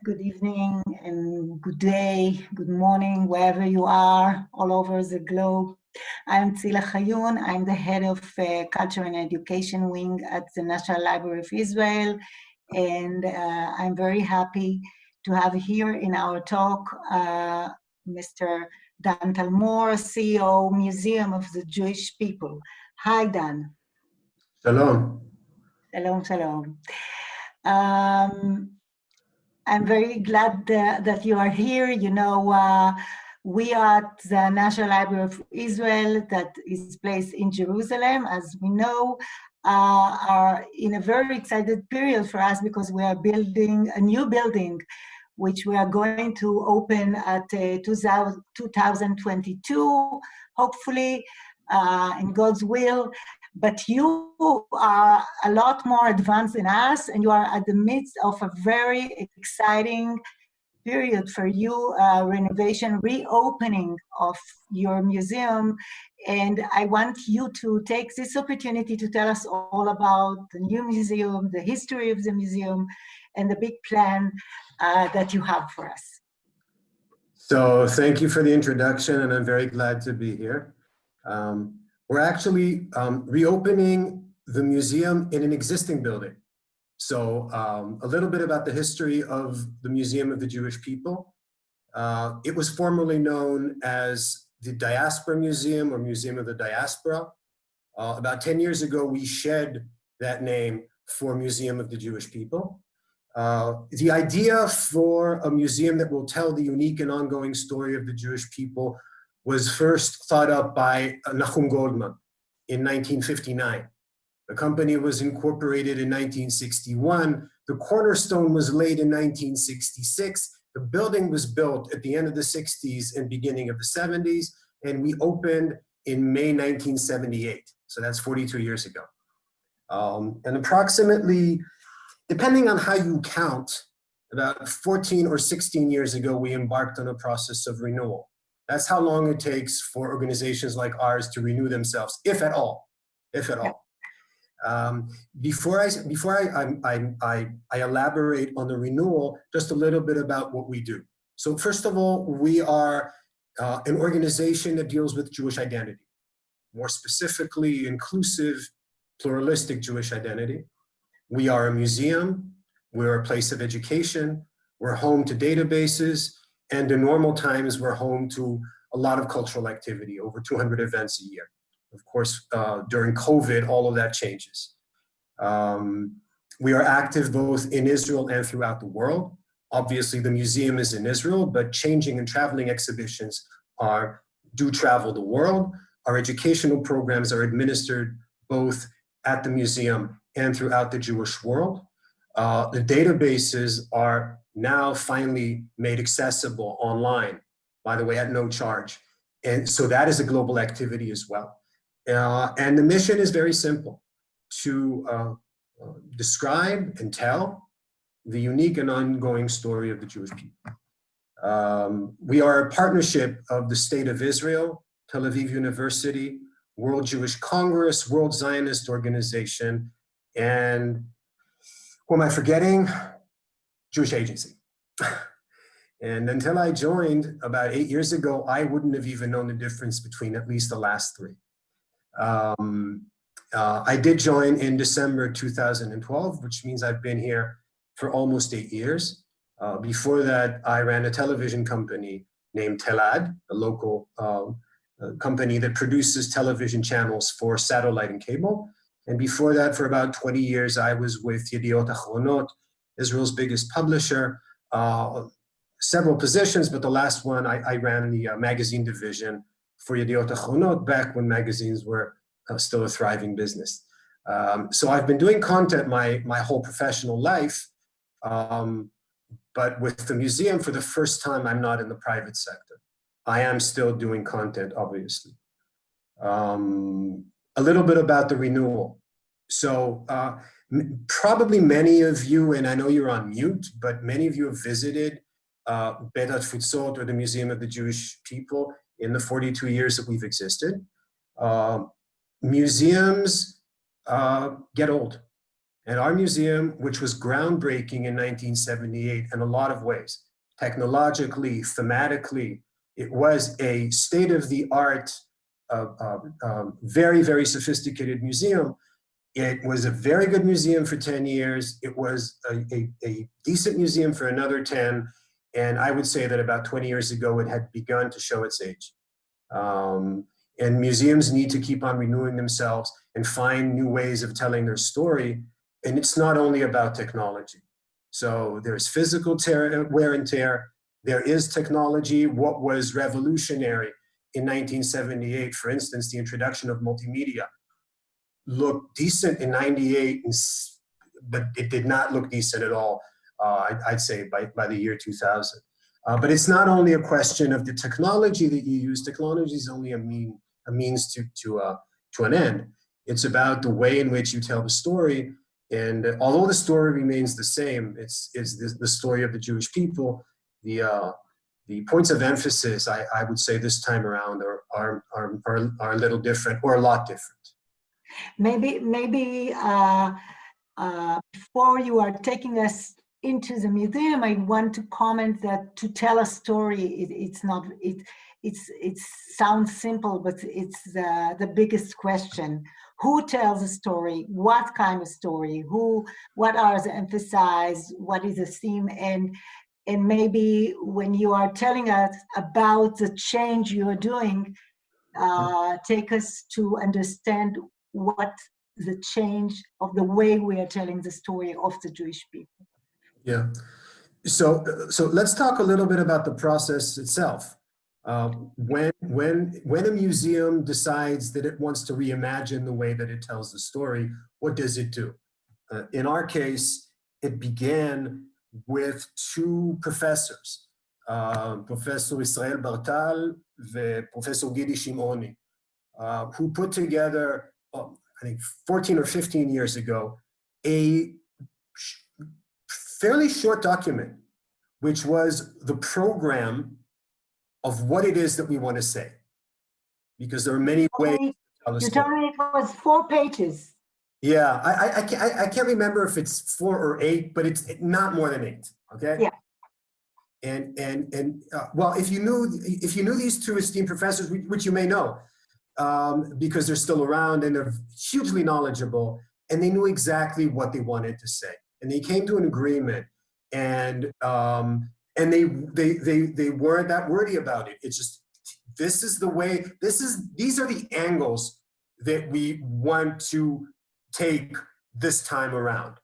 Good evening and good day, good morning, wherever you are, all over the globe. I'm Tsila Hayun. I'm the head of Culture and Education Wing at the National Library of Israel. And I'm very happy to have here in our talk Mr. Dan Tadmor, CEO, Museum of the Jewish People. Hi, Dan. Shalom. Shalom, shalom. I'm very glad that you are here. You know, we are at the National Library of Israel that is placed in Jerusalem, as we know, are in a very excited period for us because we are building a new building, which we are going to open at 2022, hopefully, in God's will. But you are a lot more advanced than us, and you are at the midst of a very exciting period for you, renovation, reopening of your museum. And I want you to take this opportunity to tell us all about the new museum, the history of the museum, and the big plan that you have for us. So thank you for the introduction, and I'm very glad to be here. We're actually reopening the museum in an existing building. So a little bit about the history of the Museum of the Jewish People. It was formerly known as the Diaspora Museum or Museum of the Diaspora. About 10 years ago, we shed that name for Museum of the Jewish People. The idea for a museum that will tell the unique and ongoing story of the Jewish people was first thought up by Nahum Goldman in 1959. The company was incorporated in 1961. The cornerstone was laid in 1966. The building was built at the end of the 60s and beginning of the 70s, and we opened in May 1978. So that's 42 years ago. And approximately, depending on how you count, about 14 or 16 years ago, we embarked on a process of renewal. That's how long it takes for organizations like ours to renew themselves, if at all, if at all. Before I elaborate on the renewal, just a little bit about what we do. So first of all, we are an organization that deals with Jewish identity, more specifically, inclusive, pluralistic Jewish identity. We are a museum, we're a place of education, we're home to databases, and in normal times, we're home to a lot of cultural activity, over 200 events a year. Of course, during COVID, all of that changes. We are active both in Israel and throughout the world. Obviously, the museum is in Israel, but changing and traveling exhibitions do travel the world. Our educational programs are administered both at the museum and throughout the Jewish world. The databases are now finally made accessible online, by the way, at no charge. And so that is a global activity as well. And the mission is very simple, to describe and tell the unique and ongoing story of the Jewish people. We are a partnership of the State of Israel, Tel Aviv University, World Jewish Congress, World Zionist Organization, and who am I forgetting? Jewish Agency. And until I joined about 8 years ago, I wouldn't have even known the difference between at least the last three. I did join in December 2012, which means I've been here for almost 8 years. Before that, I ran a television company named Telad, a local company that produces television channels for satellite and cable. And before that, for about 20 years, I was with Yediot Achronot, Israel's biggest publisher, several positions, but the last one, I ran the magazine division for Yediot Achronot back when magazines were still a thriving business. So I've been doing content my whole professional life, but with the museum, for the first time, I'm not in the private sector. I am still doing content, obviously. A little bit about the renewal. So probably many of you, and I know you're on mute, but many of you have visited Bet Futsot, or the Museum of the Jewish People, in the 42 years that we've existed. Museums get old. And our museum, which was groundbreaking in 1978 in a lot of ways, technologically, thematically, it was a state-of-the-art, very, very sophisticated museum. It was a very good museum for 10 years. It was a decent museum for another 10. And I would say that about 20 years ago, it had begun to show its age. And museums need to keep on renewing themselves and find new ways of telling their story. And it's not only about technology. So there's physical wear and tear. There is technology. What was revolutionary in 1978, for instance, the introduction of multimedia, looked decent in 98, but it did not look decent at all, I'd say, by the year 2000. But it's not only a question of the technology that you use. Technology is only a means to an end. It's about the way in which you tell the story. And although the story remains the same, it's the story of the Jewish people. The points of emphasis, I would say, this time around are a little different, or a lot different. Maybe before you are taking us into the museum, I want to comment that to tell a story, it sounds simple, but it's the biggest question. Who tells a story? What kind of story? What are the emphasized? What is the theme? And maybe when you are telling us about the change you are doing, take us to understand what the change of the way we are telling the story of the Jewish people. Yeah. So let's talk a little bit about the process itself. When a museum decides that it wants to reimagine the way that it tells the story, what does it do? In our case, it began with two professors, Professor Israel Bartal and Professor Gidi Shimoni, who put together, I think 14 or 15 years ago, a fairly short document, which was the program of what it is that we want to say. Because there are many ways to tell a story. You told me it was 4 pages. Yeah, I can't remember if it's 4 or 8, but it's not more than 8. Okay. Yeah. And well, if you knew these two esteemed professors, which you may know, because they're still around and they're hugely knowledgeable, and they knew exactly what they wanted to say, and they came to an agreement, and they weren't that wordy about it. It's just, this is the way. These are the angles that we want to take this time around.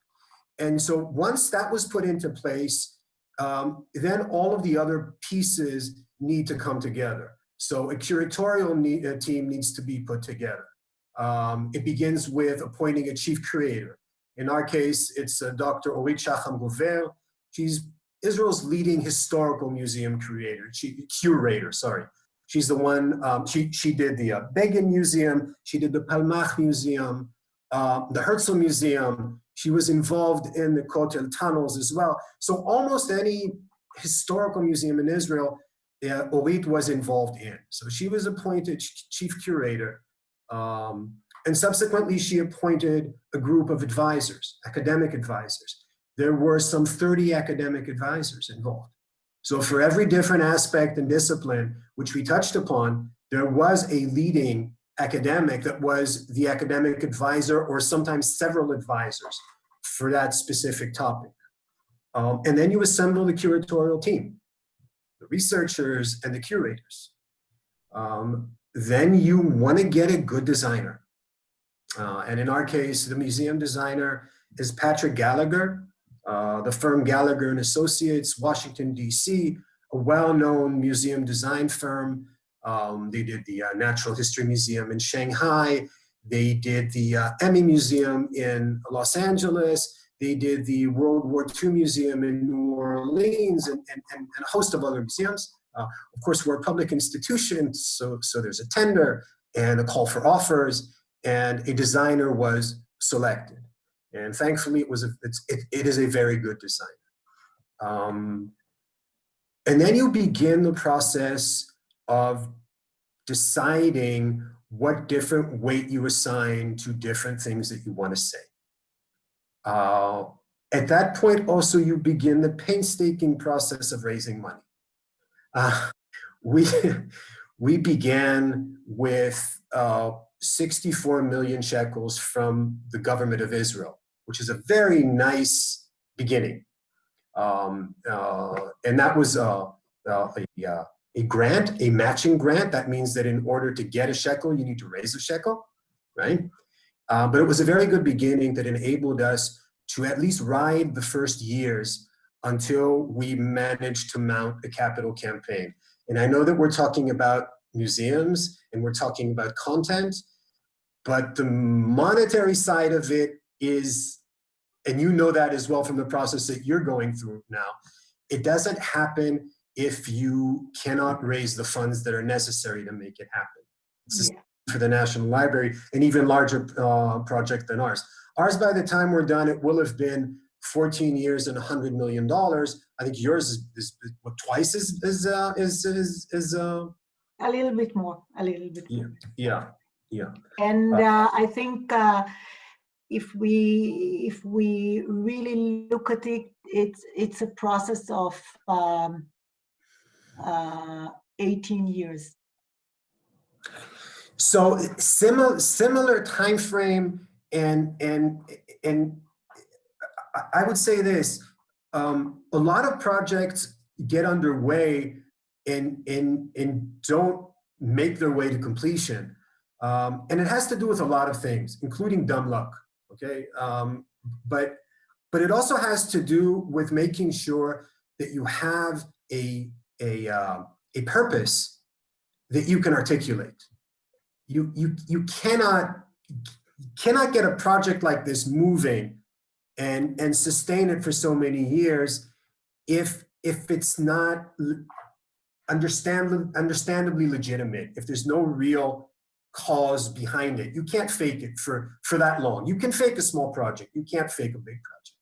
And so once that was put into place, then all of the other pieces need to come together. So a curatorial team needs to be put together. It begins with appointing a chief curator. In our case, it's Dr. Orit Shacham Gover. She's Israel's leading historical museum curator. She's the one, she did the Begin Museum, she did the Palmach Museum, the Herzl Museum. She was involved in the Kotel tunnels as well. So almost any historical museum in Israel, Orit was involved in. So she was appointed chief curator. And subsequently, she appointed a group of advisors, academic advisors. There were some 30 academic advisors involved. So for every different aspect and discipline, which we touched upon, there was a leading academic that was the academic advisor, or sometimes several advisors for that specific topic. And then you assemble the curatorial team, the researchers and the curators. Then you want to get a good designer. And in our case, the museum designer is Patrick Gallagher, the firm Gallagher and Associates, Washington, D.C., a well-known museum design firm. They did the Natural History Museum in Shanghai. They did the Emmy Museum in Los Angeles. They did the World War II Museum in New Orleans, and a host of other museums. Of course, we're a public institution, so there's a tender and a call for offers, and a designer was selected. And thankfully, it is a very good design. And then you begin the process of deciding what different weight you assign to different things that you want to say. At that point, also, you begin the painstaking process of raising money. We, we began with 64 million shekels from the government of Israel, which is a very nice beginning. And that was a grant, a matching grant. That means that in order to get a shekel, you need to raise a shekel, right? But it was a very good beginning that enabled us to at least ride the first years until we managed to mount a capital campaign. And I know that we're talking about museums and we're talking about content, but the monetary side of it is, and you know that as well from the process that you're going through now, it doesn't happen if you cannot raise the funds that are necessary to make it happen. It's the same for the National Library, an even larger project than ours. Ours, by the time we're done, it will have been 14 years and $100 million. I think yours is what, twice is a little bit more, a little bit more. Yeah. And I think if we really look at it, it's a process of 18 years. So similar time frame, and I would say this: a lot of projects get underway and don't make their way to completion, and it has to do with a lot of things, including dumb luck. Okay, but it also has to do with making sure that you have a purpose that you can articulate. You cannot get a project like this moving and sustain it for so many years if it's not understandably legitimate, if there's no real cause behind it. You can't fake it for that long. You can fake a small project. You can't fake a big project.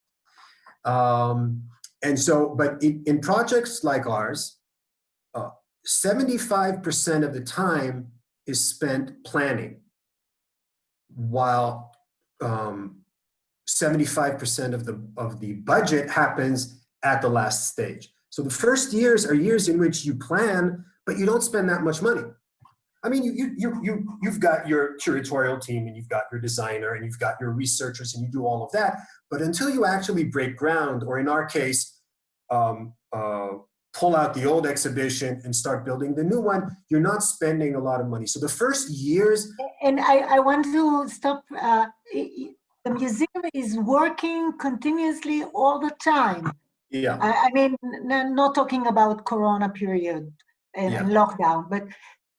And so, but in projects like ours, 75% of the time is spent planning, while 75% of the budget happens at the last stage. So the first years are years in which you plan, but you don't spend that much money. I mean, you've got your curatorial team, and you've got your designer, and you've got your researchers, and you do all of that. But until you actually break ground, or in our case, pull out the old exhibition and start building the new one, you're not spending a lot of money. So the first years... And I want to stop. The museum is working continuously all the time. Yeah. I mean, not talking about Corona period and lockdown, but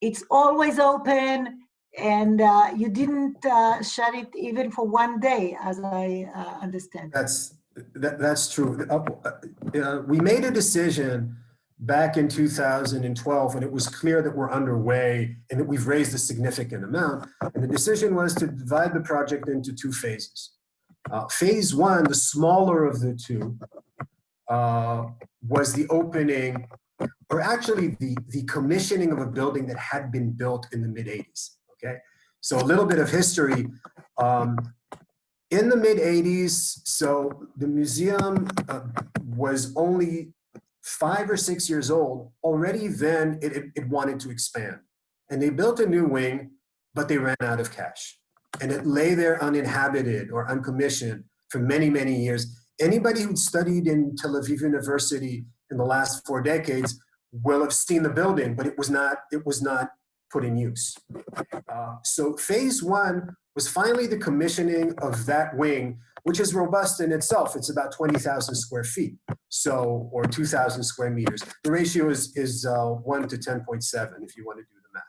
it's always open, and you didn't shut it even for one day, as I understand. That's true. We made a decision back in 2012 when it was clear that we're underway and that we've raised a significant amount. And the decision was to divide the project into two phases. Phase one, the smaller of the two, was the opening, or actually the commissioning of a building that had been built in the mid-'80s, okay? So a little bit of history. In the mid-'80s, so the museum was only 5 or 6 years old. Already then, it wanted to expand. And they built a new wing, but they ran out of cash. And it lay there uninhabited or uncommissioned for many, many years. Anybody who'd studied in Tel Aviv University in the last 4 decades will have seen the building, but it was not put in use. So phase one was finally the commissioning of that wing, which is robust in itself. It's about 20,000 square feet, so, or 2,000 square meters. The ratio is 1 to 10.7 if you want to do the math.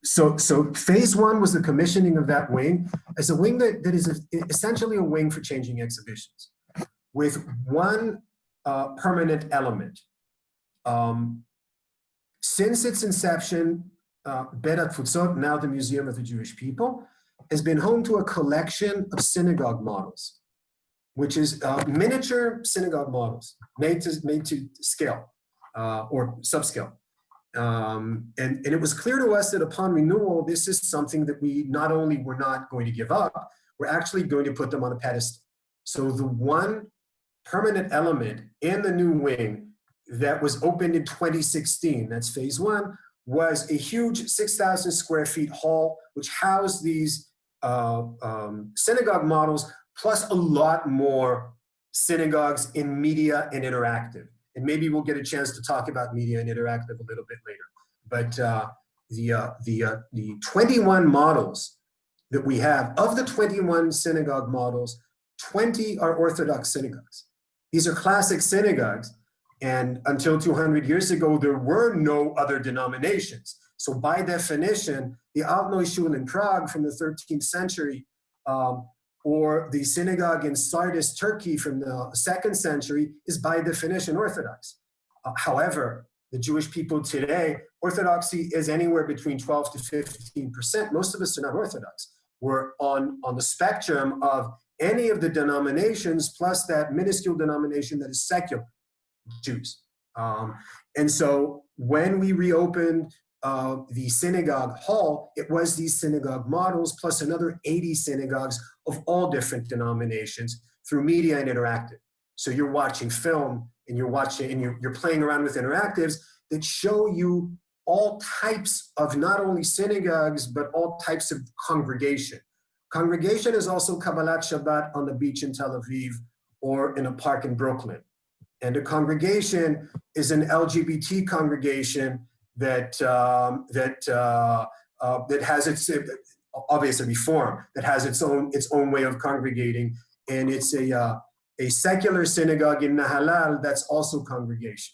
So phase one was the commissioning of that wing as a wing that is essentially a wing for changing exhibitions with one permanent element. Since its inception, Bet Hatfutzot, now the Museum of the Jewish People, has been home to a collection of synagogue models, which is miniature synagogue models made to scale or subscale. And it was clear to us that upon renewal, this is something that we not only were not going to give up, we're actually going to put them on a pedestal. So the one permanent element in the new wing that was opened in 2016, that's phase one, was a huge 6,000 square feet hall, which housed these synagogue models, plus a lot more synagogues in media and interactive. And maybe we'll get a chance to talk about media and interactive a little bit later. But the 21 models that we have, of the 21 synagogue models, 20 are Orthodox synagogues. These are classic synagogues. And until 200 years ago, there were no other denominations. So by definition, the Altneu Shul in Prague from the 13th century, or the synagogue in Sardis, Turkey from the 2nd century is by definition Orthodox. However, the Jewish people today, Orthodoxy is anywhere between 12 to 15%. Most of us are not Orthodox. We're on the spectrum of any of the denominations plus that minuscule denomination that is secular Jews. And so when we reopened the synagogue hall, it was these synagogue models plus another 80 synagogues of all different denominations through media and interactive. So you're watching film and you're playing around with interactives that show you all types of not only synagogues, but all types of congregation. Congregation is also Kabbalat Shabbat on the beach in Tel Aviv or in a park in Brooklyn. And a congregation is an LGBT congregation that has its, obviously reform, that has its own way of congregating, and it's a secular synagogue in Nahalal that's also congregation.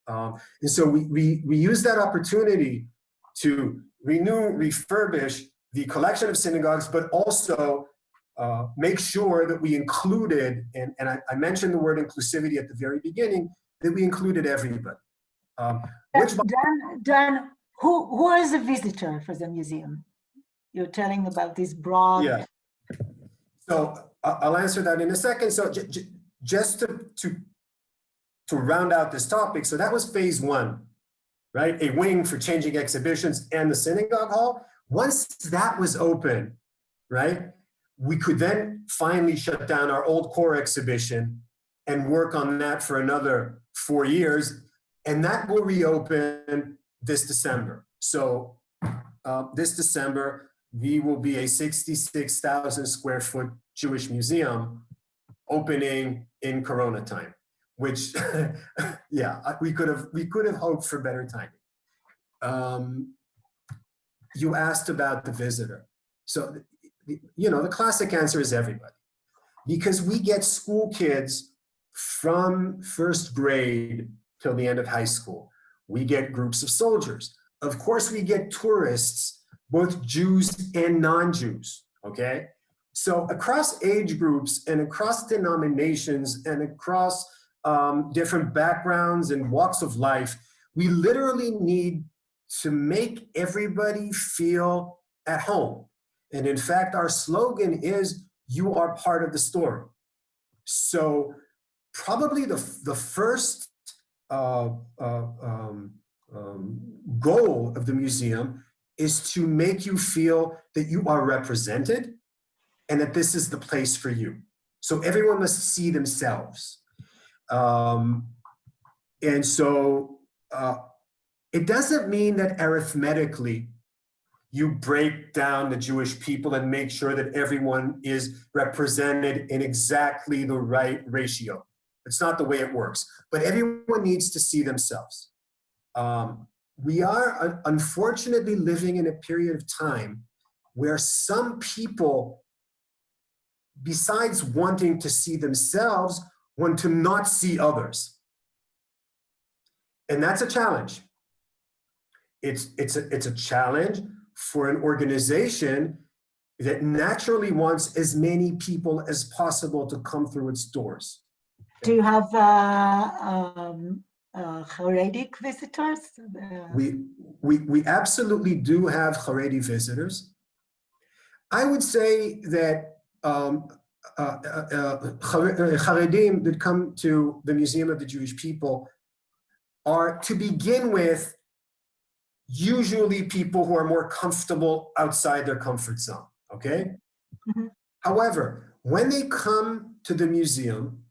And so we use that opportunity to refurbish the collection of synagogues, but also make sure that we included, and I mentioned the word inclusivity at the very beginning, that we included everybody. Dan, who is a visitor for the museum? You're telling about this broad... Yeah. So I'll answer that in a second. So just to round out this topic, so that was phase one, right? A wing for changing exhibitions and the synagogue hall. Once that was open, right, we could then finally shut down our old core exhibition and work on that for another 4 years. And that will reopen this December. So this December, we will be a 66,000 square foot Jewish museum opening in Corona time, which, yeah, we could have hoped for better timing. You asked about the visitor. So, you know, the classic answer is everybody, because we get school kids from first grade till the end of high school. We get groups of soldiers. Of course, we get tourists, both Jews and non-Jews, okay? So across age groups and across denominations and across different backgrounds and walks of life, we literally need to make everybody feel at home. And in fact, our slogan is, you are part of the story. So probably the first goal of the museum is to make you feel that you are represented and that this is the place for you. So everyone must see themselves. And so it doesn't mean that arithmetically you break down the Jewish people and make sure that everyone is represented in exactly the right ratio. It's not the way it works, but everyone needs to see themselves. We are unfortunately living in a period of time where some people, besides wanting to see themselves, want to not see others. And that's a challenge. It's a challenge for an organization that naturally wants as many people as possible to come through its doors. Do you have Haredic visitors? We absolutely do have Haredi visitors. I would say that Haredim that come to the Museum of the Jewish People are, to begin with, usually people who are more comfortable outside their comfort zone, okay? Mm-hmm. However, when they come to the museum,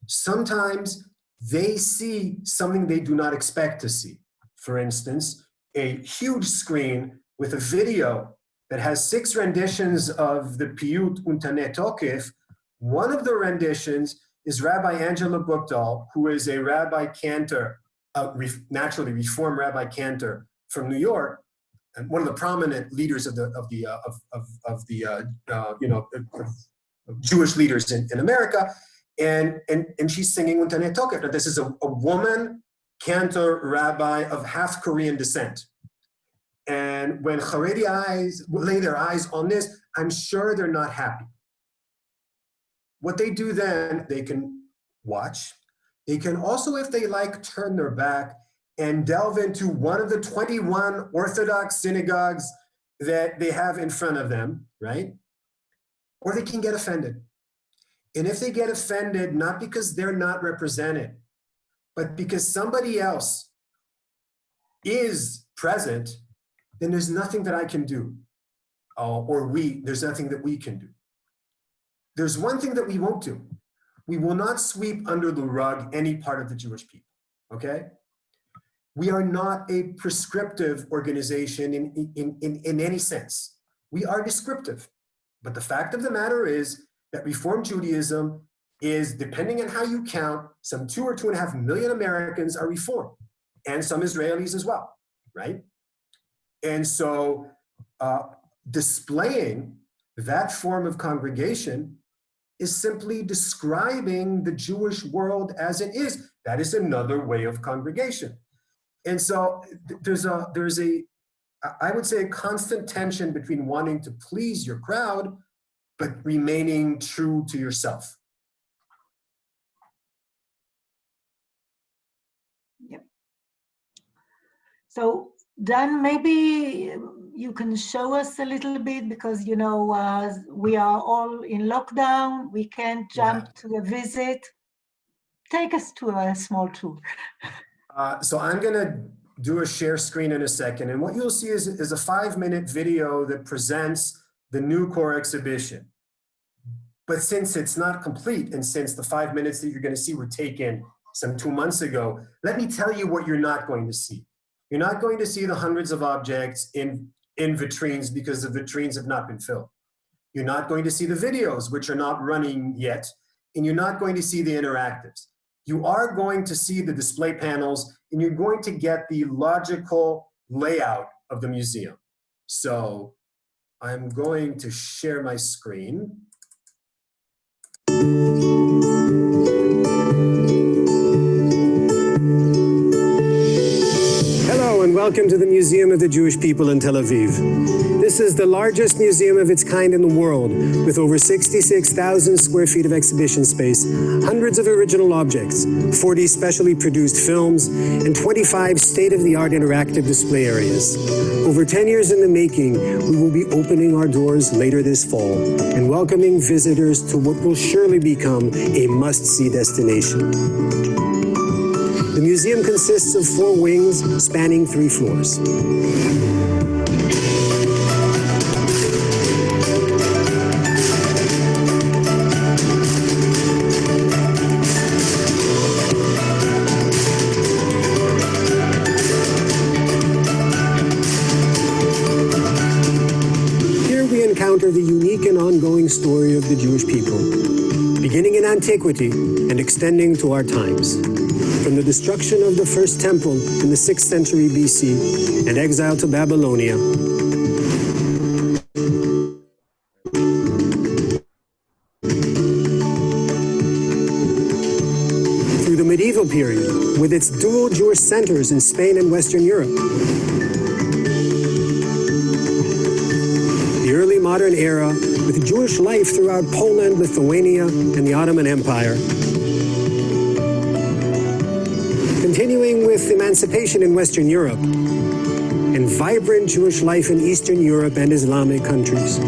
sometimes they see something they do not expect to see. For instance, a huge screen with a video that has 6 renditions of the Piyut Untane Tokef. One of the renditions is Rabbi Angela Bookdahl, who is a rabbi cantor, naturally Reform rabbi cantor from New York, and one of the prominent leaders of Jewish leaders in America, and she's singing Untane Tokef. Now, this is a woman cantor rabbi of half Korean descent. And when Haredi eyes lay their eyes on this, I'm sure they're not happy. What they do then, they can watch. They can also, if they like, turn their back and delve into one of the 21 Orthodox synagogues that they have in front of them, right? Or they can get offended. And if they get offended, not because they're not represented, but because somebody else is present, then there's nothing that I can do, there's nothing that we can do. There's one thing that we won't do. We will not sweep under the rug any part of the Jewish people, okay? We are not a prescriptive organization in any sense. We are descriptive. But the fact of the matter is that Reform Judaism is, depending on how you count, some 2 or 2.5 million Americans are Reform, and some Israelis as well, right? And so displaying that form of congregation is simply describing the Jewish world as it is. That is another way of congregation. And so there's a, I would say, a constant tension between wanting to please your crowd, but remaining true to yourself. Yep. So Dan, maybe you can show us a little bit, because, you know, we are all in lockdown. We can't jump to a visit. Take us to a small tour. So I'm going to do a share screen in a second. And what you'll see is a 5-minute video that presents the new core exhibition. But since it's not complete, and since the 5 minutes that you're going to see were taken some 2 months ago, let me tell you what you're not going to see. You're not going to see the hundreds of objects in vitrines, because the vitrines have not been filled. You're not going to see the videos, which are not running yet, and you're not going to see the interactives. You are going to see the display panels, and you're going to get the logical layout of the museum. So I'm going to share my screen. Hello and welcome to the Museum of the Jewish People in Tel Aviv. This is the largest museum of its kind in the world, with over 66,000 square feet of exhibition space, hundreds of original objects, 40 specially produced films, and 25 state-of-the-art interactive display areas. Over 10 years in the making, we will be opening our doors later this fall and welcoming visitors to what will surely become a must-see destination. The museum consists of 4 wings spanning 3 floors. Here we encounter the unique and ongoing story of the Jewish people, beginning in antiquity and extending to our times. From the destruction of the first temple in the 6th century BC and exile to Babylonia, through the medieval period with its dual Jewish centers in Spain and Western Europe, the early modern era with Jewish life throughout Poland, Lithuania, and the Ottoman Empire, continuing with emancipation in Western Europe, and vibrant Jewish life in Eastern Europe and Islamic countries.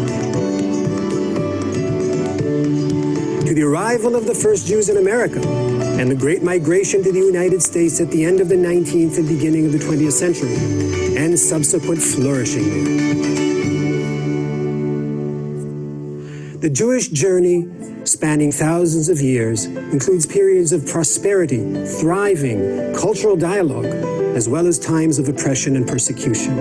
To the arrival of the first Jews in America, and the great migration to the United States at the end of the 19th and beginning of the 20th century, and subsequent flourishing there. The Jewish journey, spanning thousands of years, includes periods of prosperity, thriving, cultural dialogue, as well as times of oppression and persecution.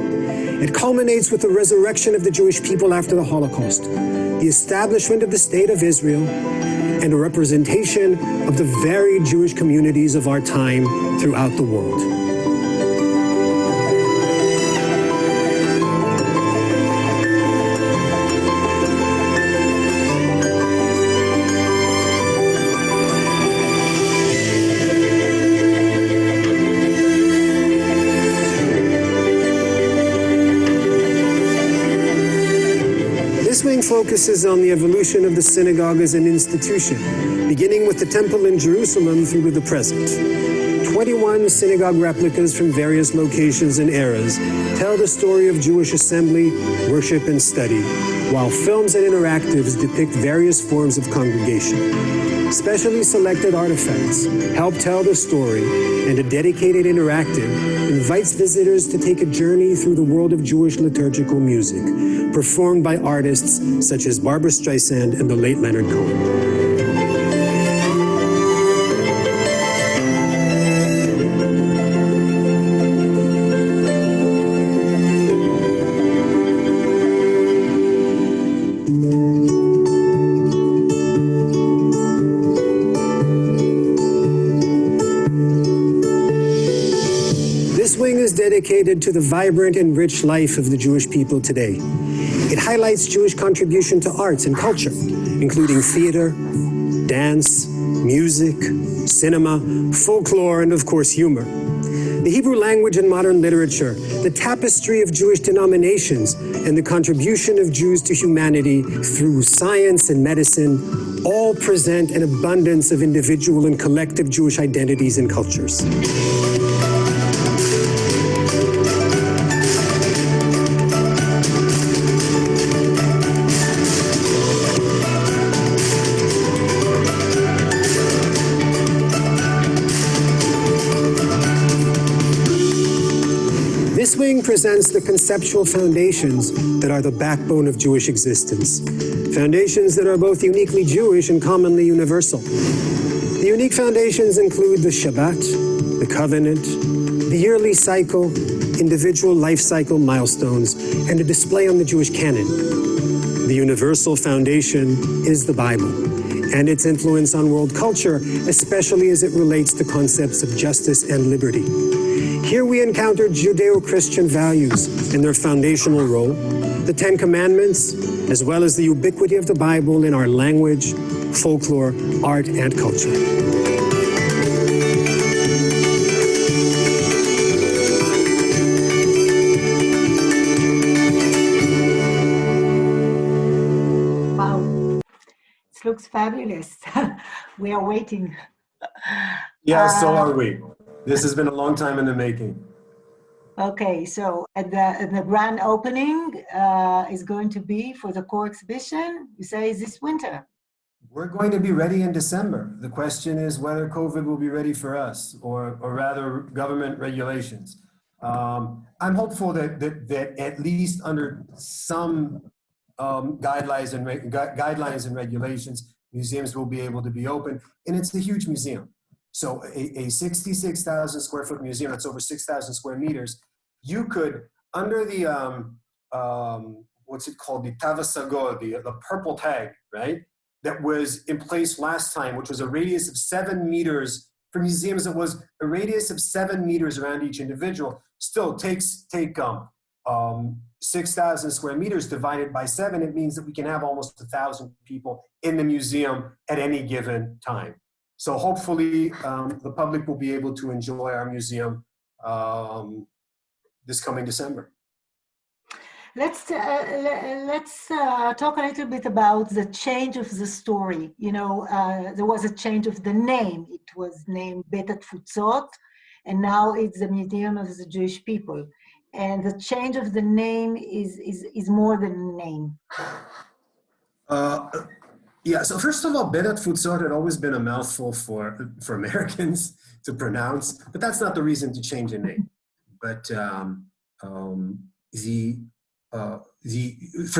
It culminates with the resurrection of the Jewish people after the Holocaust, the establishment of the State of Israel, and a representation of the varied Jewish communities of our time throughout the world. This wing focuses on the evolution of the synagogue as an institution, beginning with the temple in Jerusalem through to the present. 21 synagogue replicas from various locations and eras tell the story of Jewish assembly, worship, and study, while films and interactives depict various forms of congregation. Specially selected artifacts help tell the story, and a dedicated interactive invites visitors to take a journey through the world of Jewish liturgical music, performed by artists such as Barbra Streisand and the late Leonard Cohen. Dedicated to the vibrant and rich life of the Jewish people today. It highlights Jewish contribution to arts and culture, including theater, dance, music, cinema, folklore, and of course humor. The Hebrew language and modern literature, the tapestry of Jewish denominations, and the contribution of Jews to humanity through science and medicine all present an abundance of individual and collective Jewish identities and cultures. This wing presents the conceptual foundations that are the backbone of Jewish existence. Foundations that are both uniquely Jewish and commonly universal. The unique foundations include the Shabbat, the covenant, the yearly cycle, individual life cycle milestones, and a display on the Jewish canon. The universal foundation is the Bible, and its influence on world culture, especially as it relates to concepts of justice and liberty. Here we encounter Judeo-Christian values and their foundational role, the Ten Commandments, as well as the ubiquity of the Bible in our language, folklore, art, and culture. Wow, it looks fabulous. We are waiting. Yeah, so are we. This has been a long time in the making. Okay, so at the grand opening is going to be for the core exhibition, you say, is this winter? We're going to be ready in December. The question is whether COVID will be ready for us, or rather government regulations. I'm hopeful that at least under some guidelines and regulations, museums will be able to be open, and it's a huge museum. So a 66,000 square foot museum, that's over 6,000 square meters, you could, under the, what's it called, the Tava Sagor, the purple tag, right? That was in place last time, which was a radius of 7 meters. For museums, it was a radius of 7 meters around each individual. Still, take 6,000 square meters divided by 7, it means that we can have almost 1,000 people in the museum at any given time. So hopefully the public will be able to enjoy our museum this coming December. Let's talk a little bit about the change of the story. You know, there was a change of the name. It was named Bet Atfutzot, and now it's the Museum of the Jewish People. And the change of the name is more than a name. Yeah, so first of all, Bet Atfutzot had always been a mouthful for Americans to pronounce, but that's not the reason to change a name. But for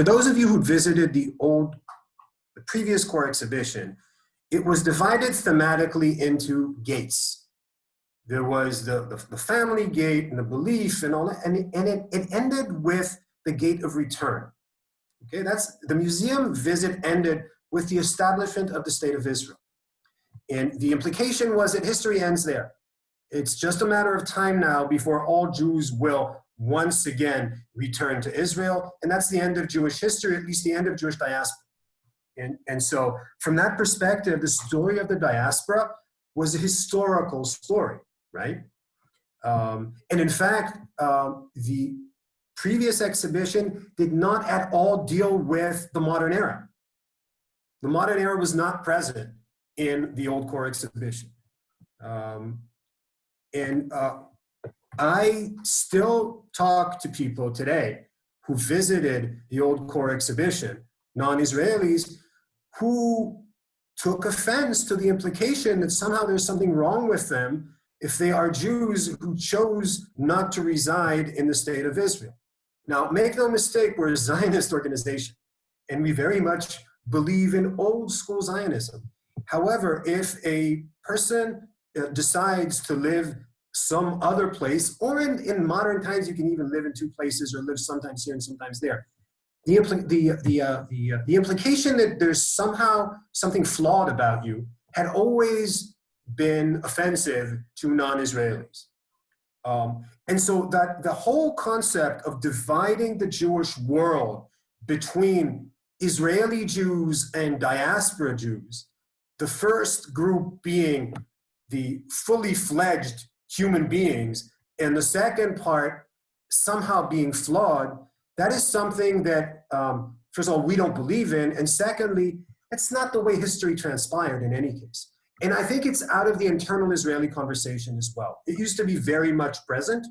those of you who visited the old the previous core exhibition, it was divided thematically into gates. There was the family gate and the belief and all that, and it ended with the gate of return. Okay, that's the museum visit ended with the establishment of the state of Israel. And the implication was that history ends there. It's just a matter of time now before all Jews will once again return to Israel. And that's the end of Jewish history, at least the end of Jewish diaspora. And so from that perspective, the story of the diaspora was a historical story, right? And in fact, the previous exhibition did not at all deal with the modern era. The modern era was not present in the old core exhibition. I still talk to people today who visited the old core exhibition, non-Israelis, who took offense to the implication that somehow there's something wrong with them if they are Jews who chose not to reside in the state of Israel. Now, make no mistake, we're a Zionist organization, and we very much believe in old school Zionism. However, if a person decides to live some other place, or in modern times, you can even live in two places or live sometimes here and sometimes there. The implication that there's somehow something flawed about you had always been offensive to non-Israelis. And so that the whole concept of dividing the Jewish world between Israeli Jews and diaspora Jews, the first group being the fully fledged human beings, and the second part somehow being flawed, that is something that, first of all, we don't believe in, and secondly, it's not the way history transpired in any case. And I think it's out of the internal Israeli conversation as well. It used to be very much present,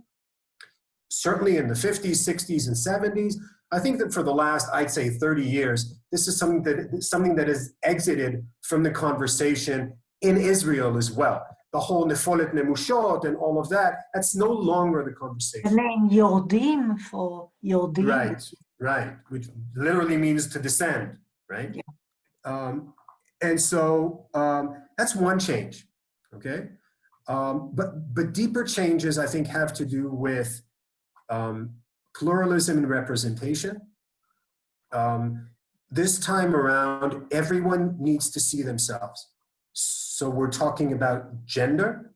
certainly in the 50s, 60s, and 70s. I think that for the last, I'd say 30 years, this is something that has exited from the conversation in Israel as well. The whole nefolet nemushot and all of that, that's no longer the conversation. The name Yordim for Yordim. Right, which literally means to descend, right? Yeah. And so that's one change, okay? But deeper changes, I think, have to do with pluralism and representation. This time around, everyone needs to see themselves. So we're talking about gender,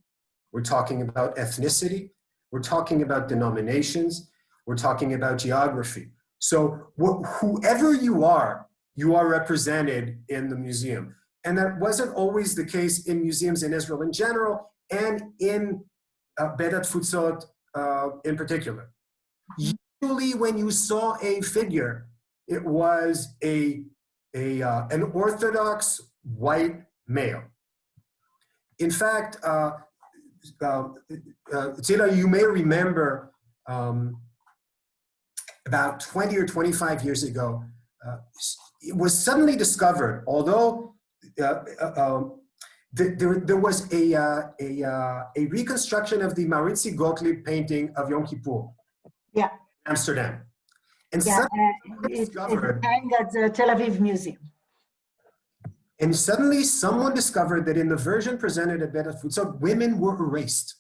we're talking about ethnicity, we're talking about denominations, we're talking about geography. So whoever you are represented in the museum. And that wasn't always the case in museums in Israel in general, and in Beit Tfutzot in particular. Usually when you saw a figure, it was an Orthodox white male. In fact, Tsila, you may remember about 20 or 25 years ago, it was suddenly discovered, although there was a reconstruction of the Maritzi Gottlieb painting of Yom Kippur, yeah, Amsterdam. And yeah, it's hanging at the Tel Aviv Museum. And suddenly someone discovered that in the version presented at Beit Tfutzot, women were erased.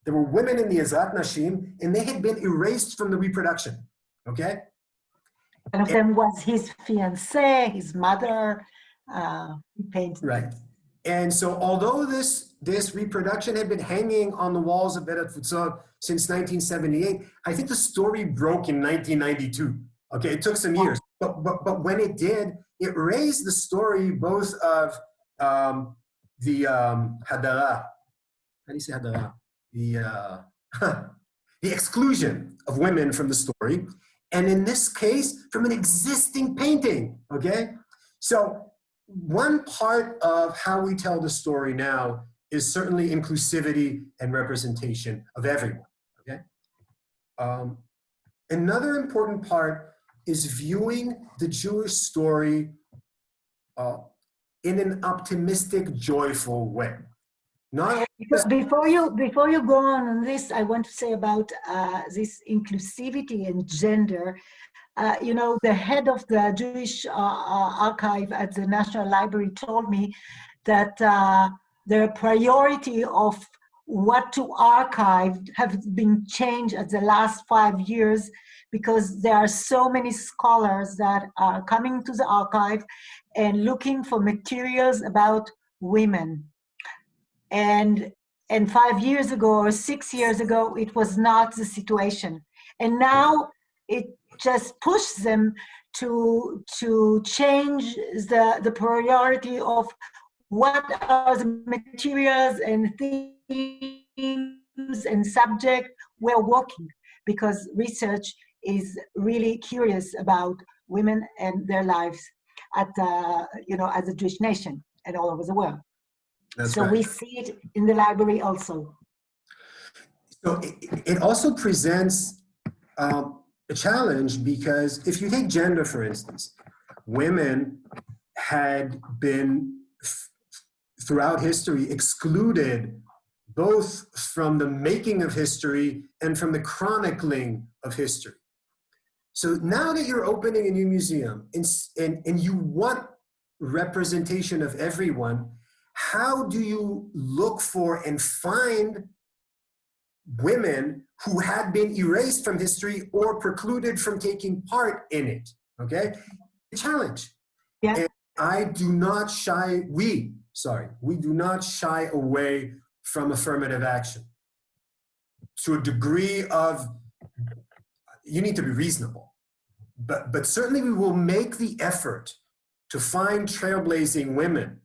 There were women in the Ezrat Nashim, and they had been erased from the reproduction, okay? One of them was his fiancée, his mother, he painted. Right. And so although this reproduction had been hanging on the walls of Beit Tfutzot since 1978, I think the story broke in 1992. Okay, it took some years. But when it did, it raised the story both of the Hadara, how do you say Hadara? The exclusion of women from the story, and in this case, from an existing painting, okay? So one part of how we tell the story now is certainly inclusivity and representation of everyone, okay? Another important part is viewing the Jewish story in an optimistic, joyful way. Before you go on this, I want to say about this inclusivity and gender. you know, the head of the Jewish archive at the National Library told me that the priority of what to archive have been changed at the last 5 years, because there are so many scholars that are coming to the archive and looking for materials about women. And 5 years ago or 6 years ago, it was not the situation. And now it just pushes them to change the priority of what are the materials and themes and subject we're working, because research is really curious about women and their lives at as a Jewish nation and all over the world. That's so right. We see it in the library also. So it also presents a challenge, because if you take gender, for instance, women had been throughout history excluded both from the making of history and from the chronicling of history. So now that you're opening a new museum and you want representation of everyone, how do you look for and find women who had been erased from history or precluded from taking part in it? Okay, a challenge. Yeah. And I do not shy, we do not shy away from affirmative action. To a degree of, you need to be reasonable, but certainly we will make the effort to find trailblazing women,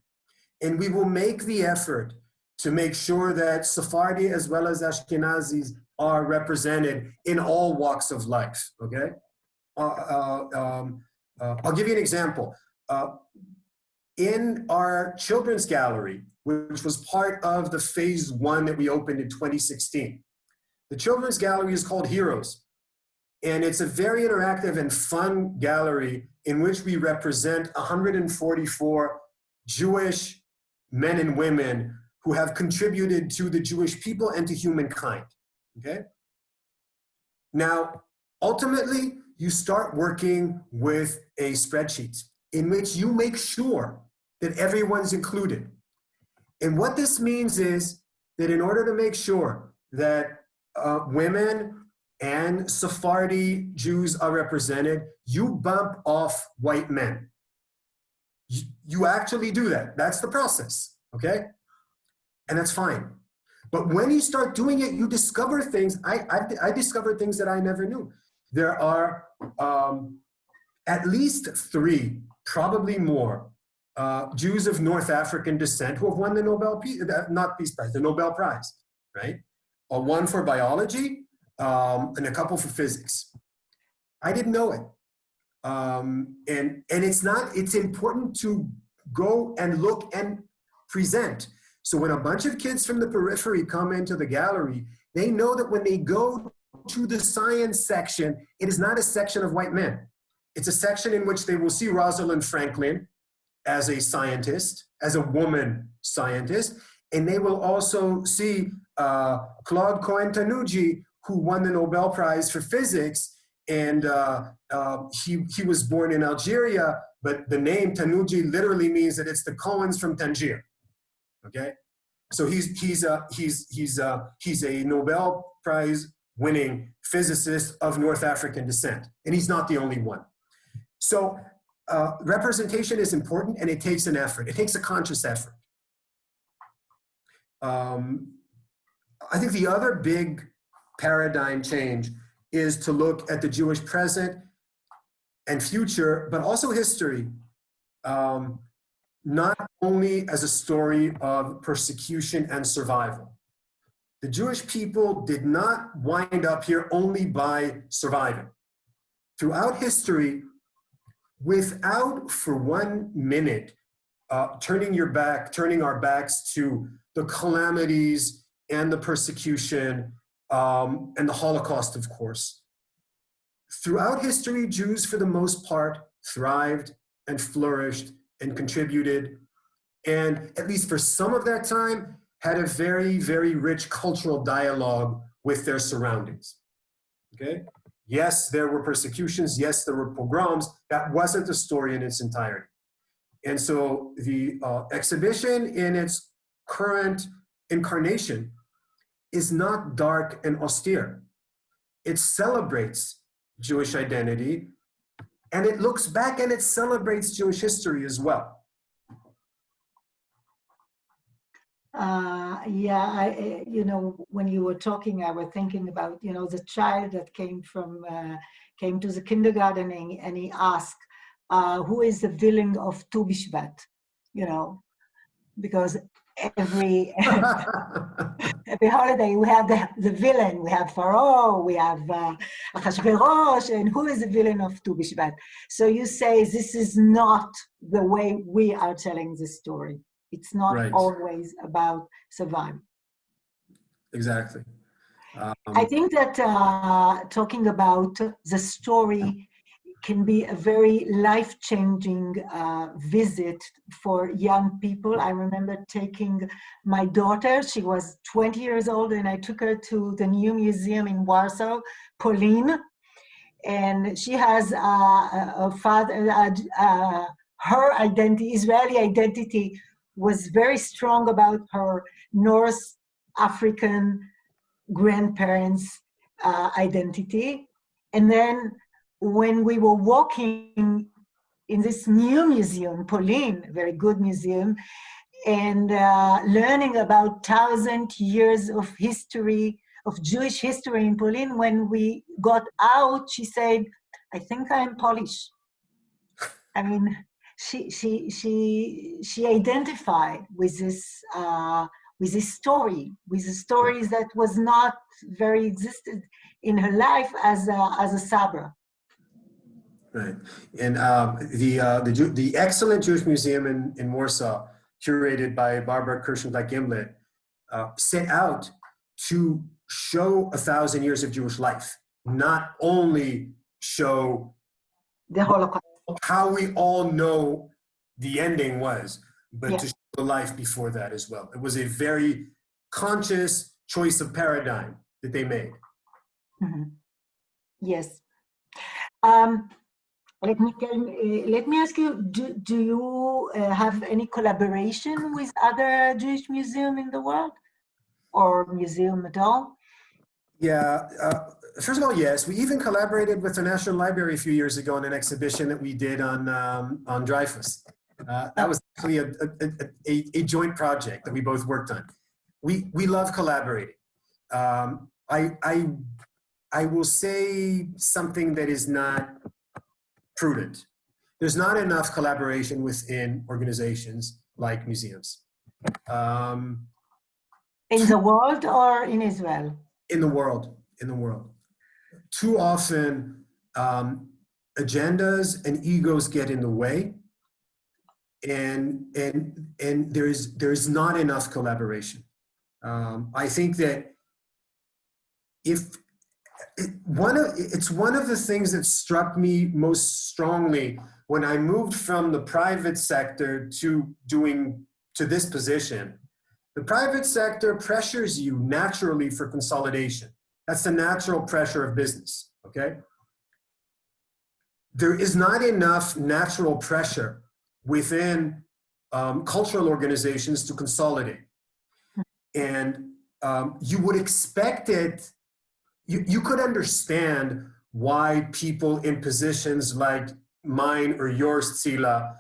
and we will make the effort to make sure that Sephardi as well as Ashkenazis are represented in all walks of life, okay? I'll give you an example. In our children's gallery, which was part of the phase 1 that we opened in 2016, the children's gallery is called Heroes. And it's a very interactive and fun gallery in which we represent 144 Jewish men and women who have contributed to the Jewish people and to humankind, okay? Now, ultimately, you start working with a spreadsheet in which you make sure that everyone's included. And what this means is that in order to make sure that women and Sephardi Jews are represented, you bump off white men. You actually do that. That's the process, okay? And that's fine. But when you start doing it, you discover things. I discovered things that I never knew. There are at least 3, probably more, Jews of North African descent who have won the Nobel Peace, not Peace Prize, the Nobel Prize, right? One for biology and a couple for physics. I didn't know it. And it's important to go and look and present. So when a bunch of kids from the periphery come into the gallery, they know that when they go to the science section, it is not a section of white men. It's a section in which they will see Rosalind Franklin as a scientist, as a woman scientist, and they will also see Claude Cohen-Tanuji, who won the Nobel Prize for physics, and he was born in Algeria, but the name Tanuji literally means that it's the Cohens from Tangier. Okay, so he's a Nobel Prize winning physicist of North African descent, and he's not the only one. So representation is important, and it takes an effort. It takes a conscious effort. I think the other big paradigm change is to look at the Jewish present and future, but also history, not only as a story of persecution and survival. The Jewish people did not wind up here only by surviving. Throughout history, without for 1 minute turning our backs to the calamities and the persecution and the Holocaust, of course. Throughout history, Jews, for the most part, thrived and flourished and contributed, and at least for some of that time, had a very, very rich cultural dialogue with their surroundings, okay? Yes, there were persecutions. Yes, there were pogroms. That wasn't the story in its entirety. And so the exhibition in its current incarnation is not dark and austere. It celebrates Jewish identity, and it looks back and it celebrates Jewish history as well. When you were talking, I was thinking about, the child that came to the kindergarten and he asked, who is the villain of Tu B'Shvat? Because every holiday we have the villain. We have Pharaoh, we have Achashverosh, and who is the villain of Tu B'Shvat? So you say this is not the way we are telling the story. It's not right. always about survival. Exactly. I think that talking about the story can be a very life-changing visit for young people. I remember taking my daughter, she was 20 years old, and I took her to the new museum in Warsaw, Polin, and she has a father, her identity, Israeli identity, was very strong about her North African grandparents' identity. And then when we were walking in this new museum, Polin, very good museum, and learning about 1,000 years of history, of Jewish history in Polin, when we got out, she said, I think I'm Polish. I mean, she identified with this story, with the stories that was not very existed in her life as a Sabra. Right, and the excellent Jewish Museum in Warsaw, curated by Barbara Kirschenblatt-Gimlet, set out to show 1,000 years of Jewish life, not only show the Holocaust, how we all know the ending was, but to show the life before that as well. It was a very conscious choice of paradigm that they made. Mm-hmm. Yes. Let me ask you, do you have any collaboration with other Jewish museums in the world, or museum at all? Yeah, first of all, yes. We even collaborated with the National Library a few years ago on an exhibition that we did on Dreyfus. That was actually a joint project that we both worked on. We love collaborating. I will say something that is not prudent. There's not enough collaboration within organizations like museums. In the world or in Israel? In the world. Too often, agendas and egos get in the way, and there's not enough collaboration. I think that it's one of the things that struck me most strongly when I moved from the private sector to this position. The private sector pressures you naturally for consolidation. That's the natural pressure of business, okay? There is not enough natural pressure within cultural organizations to consolidate. And you would expect it, you could understand why people in positions like mine or yours, Tsila,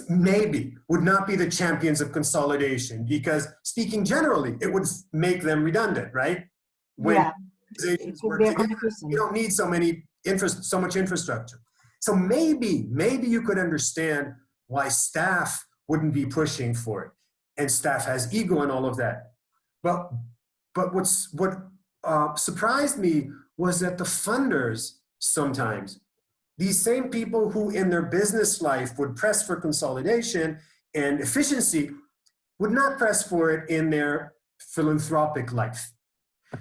maybe would not be the champions of consolidation, because speaking generally, it would make them redundant, right? When organizations work together, you don't need so much infrastructure. So maybe you could understand why staff wouldn't be pushing for it, and staff has ego and all of that. But what surprised me was that the funders sometimes, these same people who in their business life would press for consolidation and efficiency, would not press for it in their philanthropic life.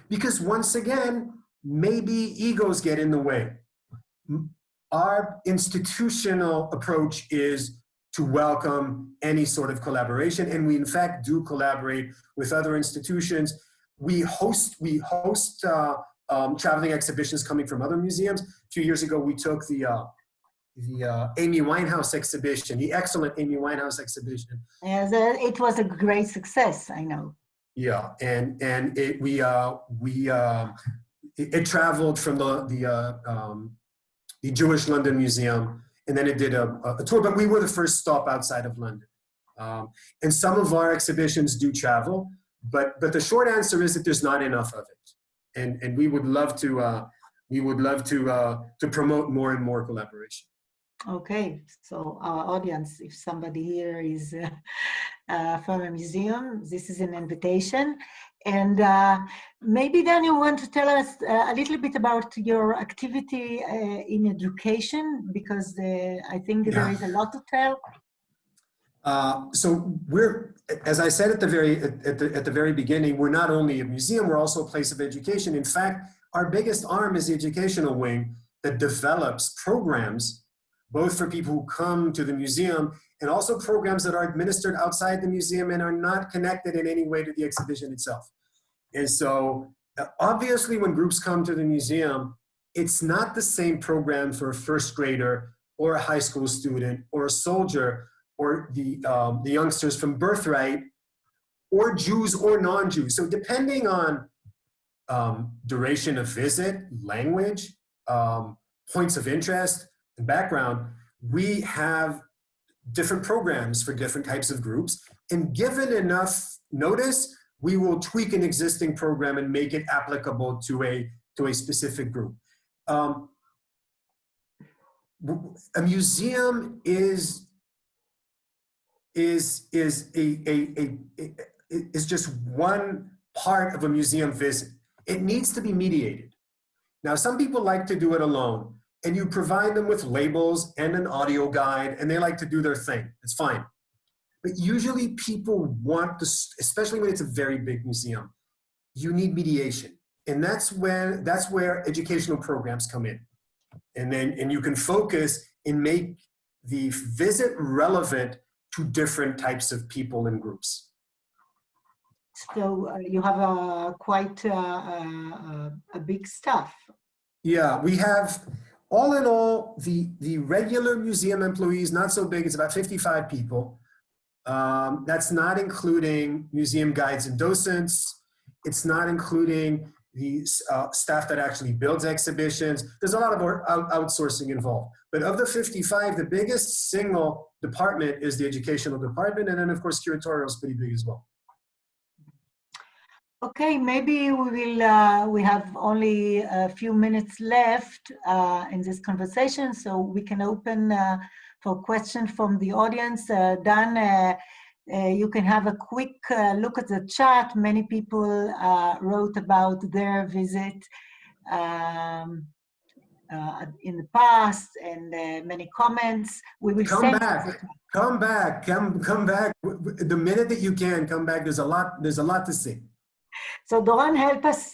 Because once again, maybe egos get in the way. Our institutional approach is to welcome any sort of collaboration, and we in fact do collaborate with other institutions. We host traveling exhibitions coming from other museums. A few years ago, we took the Amy Winehouse exhibition, the excellent Amy Winehouse exhibition. Yes, it was a great success, I know. Yeah, and it traveled from the Jewish London Museum, and then it did a tour, but we were the first stop outside of London. And some of our exhibitions do travel, but the short answer is that there's not enough of it. And we would love to promote more and more collaboration. Okay, so our audience, if somebody here is from a museum, this is an invitation. And maybe then you want to tell us a little bit about your activity in education, because I think there is a lot to tell. So we're, as I said at the very beginning, we're not only a museum, we're also a place of education. In fact, our biggest arm is the educational wing that develops programs both for people who come to the museum and also programs that are administered outside the museum and are not connected in any way to the exhibition itself. And so obviously when groups come to the museum, it's not the same program for a first grader or a high school student or a soldier or the youngsters from Birthright or Jews or non-Jews. So depending on duration of visit, language, points of interest, and background, we have different programs for different types of groups. And given enough notice, we will tweak an existing program and make it applicable to a specific group. A museum is just one part of a museum visit. It needs to be mediated. Now, some people like to do it alone, and you provide them with labels and an audio guide, and they like to do their thing. It's fine. But usually people want to, especially when it's a very big museum, you need mediation. And that's where educational programs come in. And you can focus and make the visit relevant to different types of people and groups. So you have quite a big staff. Yeah, we have, all in all, the regular museum employees, not so big, it's about 55 people. That's not including museum guides and docents. It's not including the staff that actually builds exhibitions. There's a lot of outsourcing involved. But of the 55, the biggest single department is the educational department. And then of course, curatorial is pretty big as well. Okay, maybe we have only a few minutes left in this conversation, so we can open for questions from the audience. Dan, you can have a quick look at the chat. Many people wrote about their visit in the past, and many comments. We will come back. Come back. The minute that you can, come back. There's a lot to see. So Doron, help us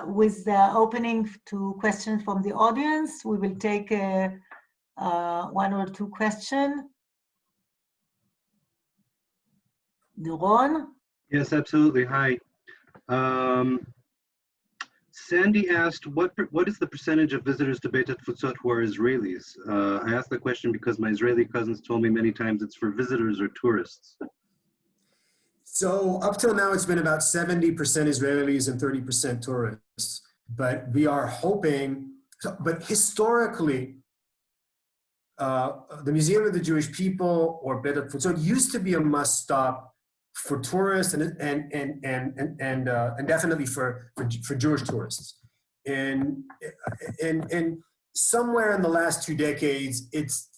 with the opening to questions from the audience. We will take one or two questions. Doron? Yes, absolutely. Hi. Sandy asked, what is the percentage of visitors to Beit HaTfutzot who are Israelis? I asked the question because my Israeli cousins told me many times it's for visitors or tourists. So up till now, it's been about 70% Israelis and 30% tourists. But we are hoping, but historically, the Museum of the Jewish People or Beit HaTfutzot used to be a must-stop for tourists and definitely for Jewish tourists. And somewhere in the last 2 decades,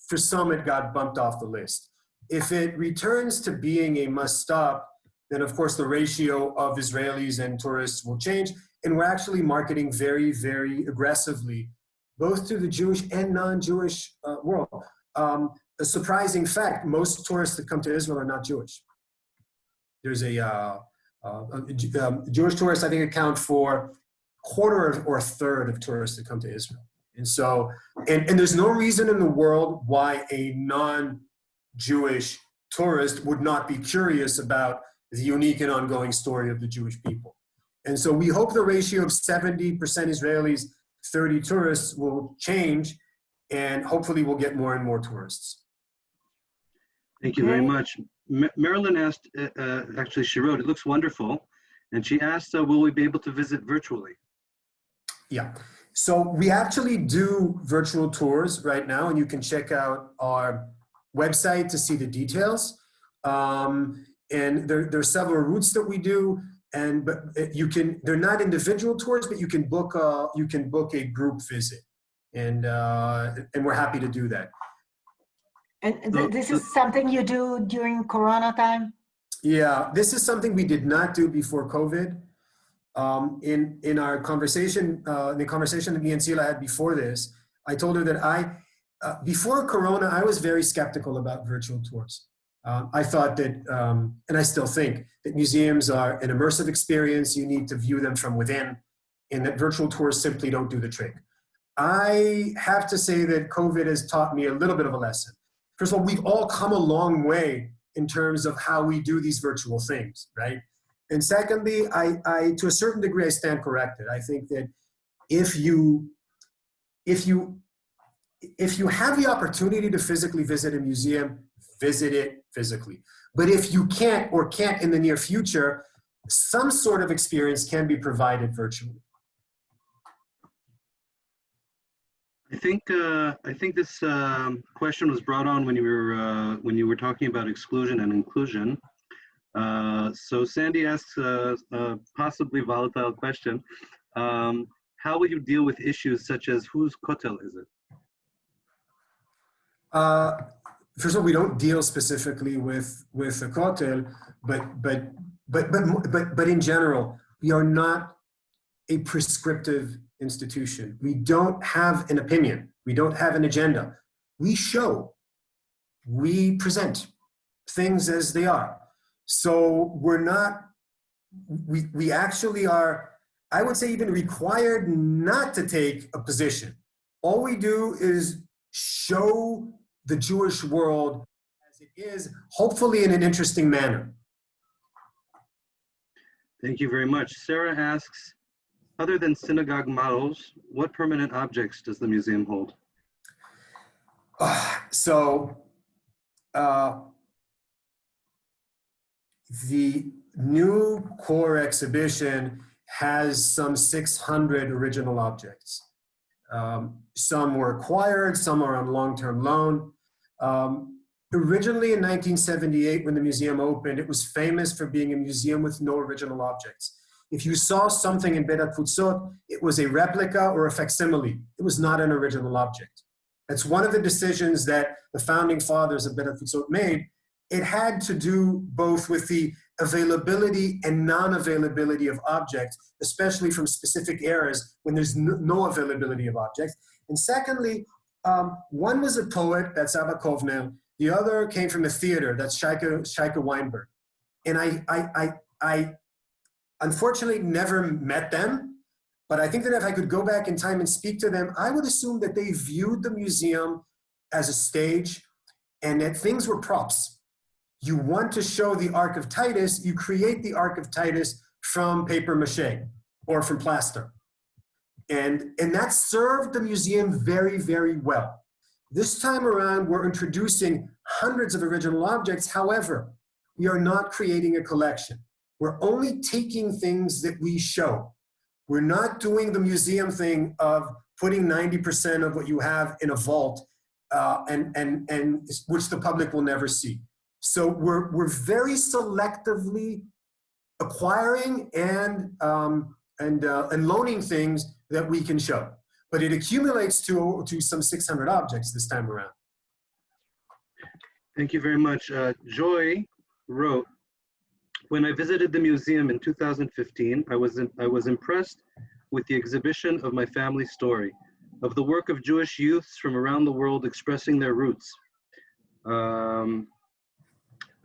for some it got bumped off the list. If it returns to being a must-stop, then of course the ratio of Israelis and tourists will change. And we're actually marketing very, very aggressively, both to the Jewish and non-Jewish world. A surprising fact, most tourists that come to Israel are not Jewish. There's Jewish tourists, I think, account for a quarter or a third of tourists that come to Israel. And so, and there's no reason in the world why a non-Jewish tourist would not be curious about the unique and ongoing story of the Jewish people. And so we hope the ratio of 70% Israelis, 30 tourists will change, and hopefully we'll get more and more tourists. Thank you very much. Marilyn asked, actually she wrote, it looks wonderful. And she asked, will we be able to visit virtually? Yeah, so we actually do virtual tours right now, and you can check out our website to see the details. And there are several routes that we do, but they're not individual tours, but you can book a group visit, and we're happy to do that. And this is something you do during Corona time? Yeah, this is something we did not do before COVID. In our conversation, the conversation that me and Tsila had before this, I told her that before Corona, I was very skeptical about virtual tours. I thought that, and I still think, that museums are an immersive experience. You need to view them from within, and that virtual tours simply don't do the trick. I have to say that COVID has taught me a little bit of a lesson. First of all, we've all come a long way in terms of how we do these virtual things, right? And secondly, I to a certain degree, I stand corrected. I think that if you have the opportunity to physically visit a museum, visit it physically. But if you can't in the near future, some sort of experience can be provided virtually. I think this question was brought on when you were talking about exclusion and inclusion. So Sandy asks a possibly volatile question. How will you deal with issues such as whose kotel is it? First of all, we don't deal specifically with the kotel, but in general, we are not a prescriptive institution. We don't have an opinion. We don't have an agenda. We show, we present things as they are. So we're not, we actually are, I would say, even required not to take a position. All we do is show the Jewish world as it is, hopefully in an interesting manner. Thank you very much. Sarah asks, other than synagogue models, what permanent objects does the museum hold? The new core exhibition has some 600 original objects. Some were acquired, some are on long-term loan. Originally in 1978, when the museum opened, it was famous for being a museum with no original objects. If you saw something in Beit HaTfutzot, it was a replica or a facsimile. It was not an original object. That's one of the decisions that the founding fathers of Beit HaTfutzot made. It had to do both with the availability and non-availability of objects, especially from specific eras when there's no availability of objects. And secondly, one was a poet, that's Abba Kovner. The other came from a theater, that's Shaika Weinberg. And I unfortunately never met them, but I think that if I could go back in time and speak to them, I would assume that they viewed the museum as a stage and that things were props. You want to show the Ark of Titus, you create the Ark of Titus from paper mache or from plaster. And that served the museum very, very well. This time around, we're introducing hundreds of original objects. However, we are not creating a collection. We're only taking things that we show. We're not doing the museum thing of putting 90% of what you have in a vault, and which the public will never see. So we're very selectively acquiring and loaning things that we can show. But it accumulates to some 600 objects this time around. Thank you very much. Joy wrote, when I visited the museum in 2015, I was impressed with the exhibition of my family story, of the work of Jewish youths from around the world expressing their roots.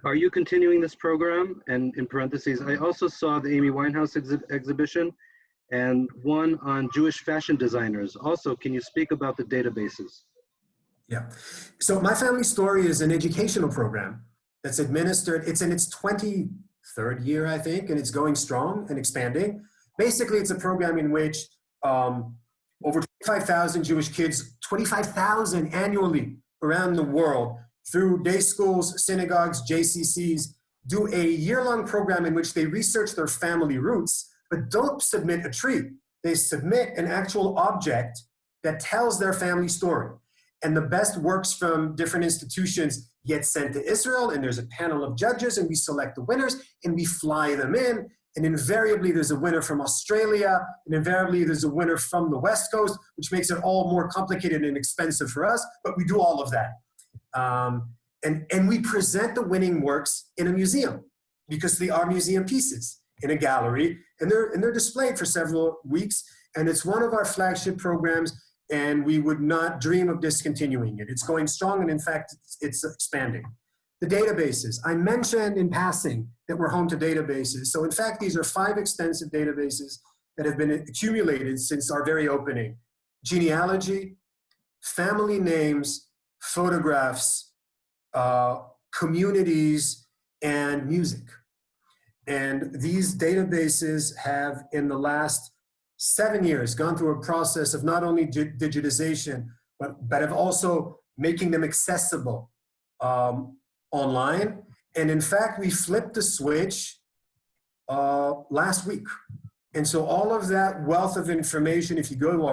Are you continuing this program? And in parentheses, I also saw the Amy Winehouse exhibition and one on Jewish fashion designers. Also, can you speak about the databases? Yeah, so My Family Story is an educational program that's administered. It's in its 23rd year, I think, and it's going strong and expanding. Basically, it's a program in which over 25,000 Jewish kids, 25,000 annually around the world, through day schools, synagogues, JCCs, do a year-long program in which they research their family roots, but don't submit a tree. They submit an actual object that tells their family story. And the best works from different institutions get sent to Israel, and there's a panel of judges, and we select the winners, and we fly them in. And invariably, there's a winner from Australia, and invariably, there's a winner from the West Coast, which makes it all more complicated and expensive for us, but we do all of that. And we present the winning works in a museum, because they are museum pieces in a gallery, and they're displayed for several weeks, and it's one of our flagship programs, and we would not dream of discontinuing it. It's going strong, and in fact, it's expanding. The databases. I mentioned in passing that we're home to databases. So in fact, these are 5 extensive databases that have been accumulated since our very opening. Genealogy, family names, photographs, communities, and music. And these databases have, in the last 7 years, gone through a process of not only digitization, but of also making them accessible online. And in fact, we flipped the switch last week. And so all of that wealth of information, if you go to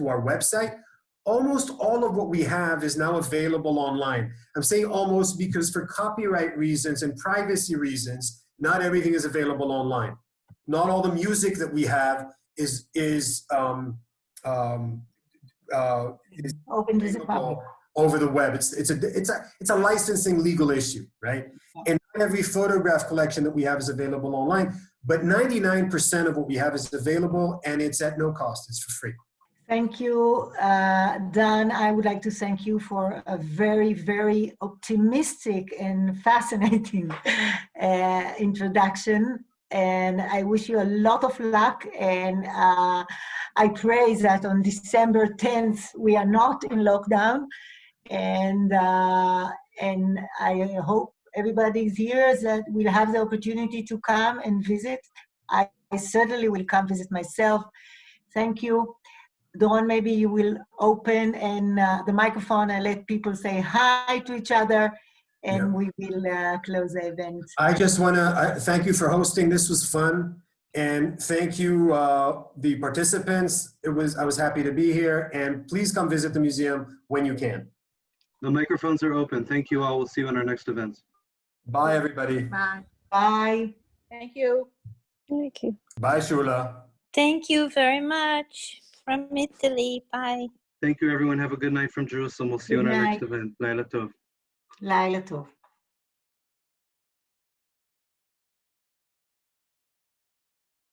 our website, almost all of what we have is now available online. I'm saying almost because for copyright reasons and privacy reasons, not everything is available online. Not all the music that we have is open to the public over the web. It's a licensing legal issue, right? And not every photograph collection that we have is available online, but 99% of what we have is available, and it's at no cost. It's for free. Thank you, Dan. I would like to thank you for a very, very optimistic and fascinating introduction. And I wish you a lot of luck. And I pray that on December 10th, we are not in lockdown. And I hope everybody's here that will have the opportunity to come and visit. I certainly will come visit myself. Thank you. Doron, maybe you will open and the microphone and let people say hi to each other, and we will close the event. I just want to thank you for hosting. This was fun, and thank you, the participants. I was happy to be here, and please come visit the museum when you can. The microphones are open. Thank you all. We'll see you in our next events. Bye, everybody. Bye. Bye. Thank you. Thank you. Bye, Shula. Thank you very much from Italy. Bye. Thank you, everyone. Have a good night from Jerusalem. We'll see you in our next event. Laila Tov. Laila Tov.